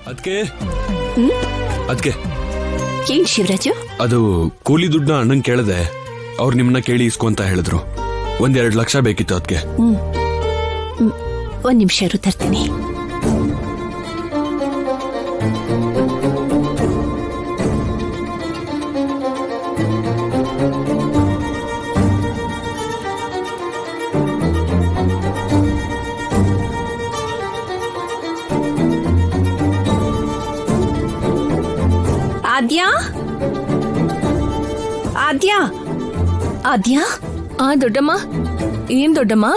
ಅದ್ಕೆ ಏನ್ ಶಿವರಾಜು? ಅದು ಕೂಲಿ ದುಡ್ಡನ್ನ ಅಣ್ಣನ್ ಕೇಳದೆ ಅವ್ರು ನಿಮ್ನ ಕೇಳಿ ಇಸ್ಕೊ ಅಂತ ಹೇಳಿದ್ರು. 1-2 ಲಕ್ಷ ಬೇಕಿತ್ತು ಅದಕ್ಕೆ. ಒಂದ್ ನಿಮಿಷ ಇರು, ತರ್ತೀನಿ. ಆದ್ಯಾ ಆದ್ಯಾ ಆದ್ಯಾ. ದೊಡ್ಡಮ್ಮ, ಏನ್ ದೊಡ್ಡಮ್ಮ?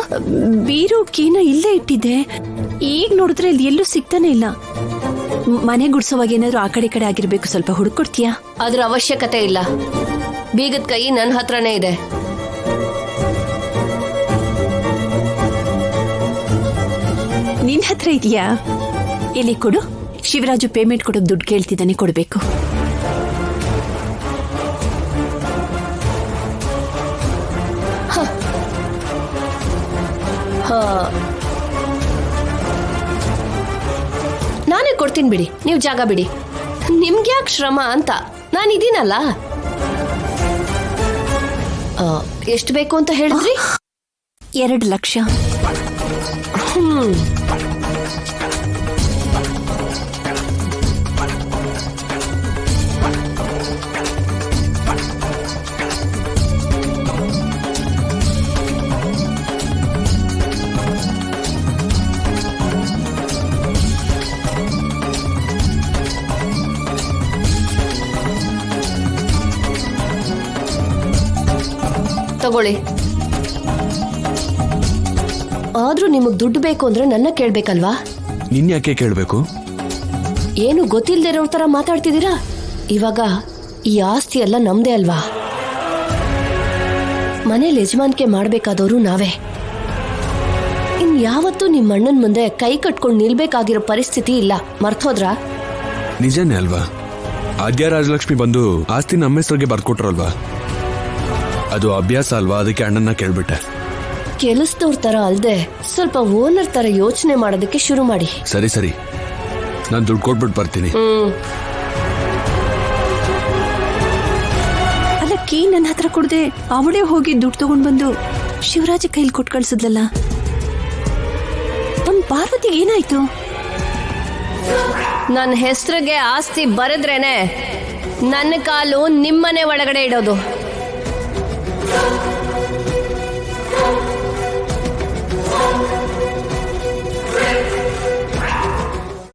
ಬೀರು ಕೀನ ಇಲ್ಲೇ ಇಟ್ಟಿದ್ದೆ. ಈಗ ನೋಡಿದ್ರೆ ಇಲ್ಲಿ ಎಲ್ಲೂ ಸಿಗ್ತಾನೆ ಇಲ್ಲ. ಮನೆ ಗುಡ್ಸೋವಾಗ ಏನಾದ್ರು ಆ ಕಡೆ ಆಗಿರ್ಬೇಕು, ಸ್ವಲ್ಪ ಹುಡುಕೊಡ್ತೀಯಾ? ಅದ್ರ ಅವಶ್ಯಕತೆ ಇಲ್ಲ. ಬೀಗದ ಕೈ ನನ್ನ ಹತ್ರನೇ ಇದೆ. ನಿನ್ ಹತ್ರ ಇದೆಯಾ? ಇಲ್ಲಿ ಕೊಡು. ಶಿವರಾಜು ಪೇಮೆಂಟ್ ಕೊಡೋಕ್ ದುಡ್ಡು ಕೇಳ್ತಿದ್ದಾನೆ, ಕೊಡ್ಬೇಕು. ನಾನೇ ಕೊಡ್ತೀನಿ ಬಿಡಿ, ನೀವು ಜಾಗ ಬಿಡಿ. ನಿಮ್ಗೆ ಯಾಕೆ ಶ್ರಮ ಅಂತ ನಾನಿದ್ದೀನಲ್ಲ. ಎಷ್ಟು ಬೇಕು ಅಂತ ಹೇಳಿದ್ರಿ? 2 ಲಕ್ಷ. ತಗೊಳ್ಳಿ. ಆದ್ರೂ ನಿಮಗ್ ದುಡ್ಡು ಬೇಕು ಅಂದ್ರೆ ನನ್ನ ಕೇಳ್ಬೇಕಲ್ವಾ? ನಿನ್ ಯಾಕೆ ಕೇಳ್ಬೇಕು? ಏನು ಗೊತ್ತಿಲ್ಲದೆ ಇರೋ ತರ ಮಾತಾಡ್ತಿದ್ದೀರಾ? ಇವಾಗ ಈ ಆಸ್ತಿ ಎಲ್ಲ ನಮ್ದೇ ಅಲ್ವಾ? ಮನೇಲಿ ಯಜಮಾನಿಕೆ ಮಾಡ್ಬೇಕಾದವರು ನಾವೇ. ಇನ್ ಯಾವತ್ತೂ ನಿಮ್ಮ ಅಣ್ಣನ ಮುಂದೆ ಕೈ ಕಟ್ಕೊಂಡು ನಿಲ್ಬೇಕಾಗಿರೋ ಪರಿಸ್ಥಿತಿ ಇಲ್ಲ. ಮರ್ತೋದ್ರಾ? ನಿಜನೇ ಅಲ್ವಾ? ಆದ್ಯ ರಾಜಲಕ್ಷ್ಮಿ ಬಂದು ಆಸ್ತಿ ನಮ್ಮ ಹೆಸರಿಗೆ ಬರ್ಕೊಟ್ರಲ್ವಾ? ಅದು ಅಭ್ಯಾಸ ಅಲ್ವಾ, ಅದಕ್ಕೆ ಅಣ್ಣನ ಕೇಳ್ಬಿಟ್ಟೆ. ಕೆಲಸದವ್ರ ತರ ಅಲ್ದೆ ಸ್ವಲ್ಪ ಓನರ್ ತರ ಯೋಚನೆ ಮಾಡೋದಕ್ಕೆ ಶುರು ಮಾಡಿ. ಸರಿ ಸರಿ, ನಾನು ದುಡ್ಡು ಕೊಟ್ಬಿಟ್ಟು ಬರ್ತೀನಿ. ಅಲ್ಲ, ಕೀ ನನ್ನ ಹತ್ರ ಕೊಡದೆ ಅವಳೇ ಹೋಗಿ ದುಡ್ಡು ತಗೊಂಡ್ ಬಂದು ಶಿವರಾಜ ಕೈಲಿ ಕೊಟ್ಟು ಕಳ್ಸಿದ್ಲಲ್ಲ. ನಮ್ ಪಾರ್ವತಿಗೆ ಏನಾಯ್ತು? ನನ್ನ ಹೆಸರಿಗೆ ಆಸ್ತಿ ಬರೆದ್ರೇನೆ ನನ್ನ ಕಾಲು ನಿಮ್ಮನೆ ಒಳಗಡೆ ಇಡೋದು.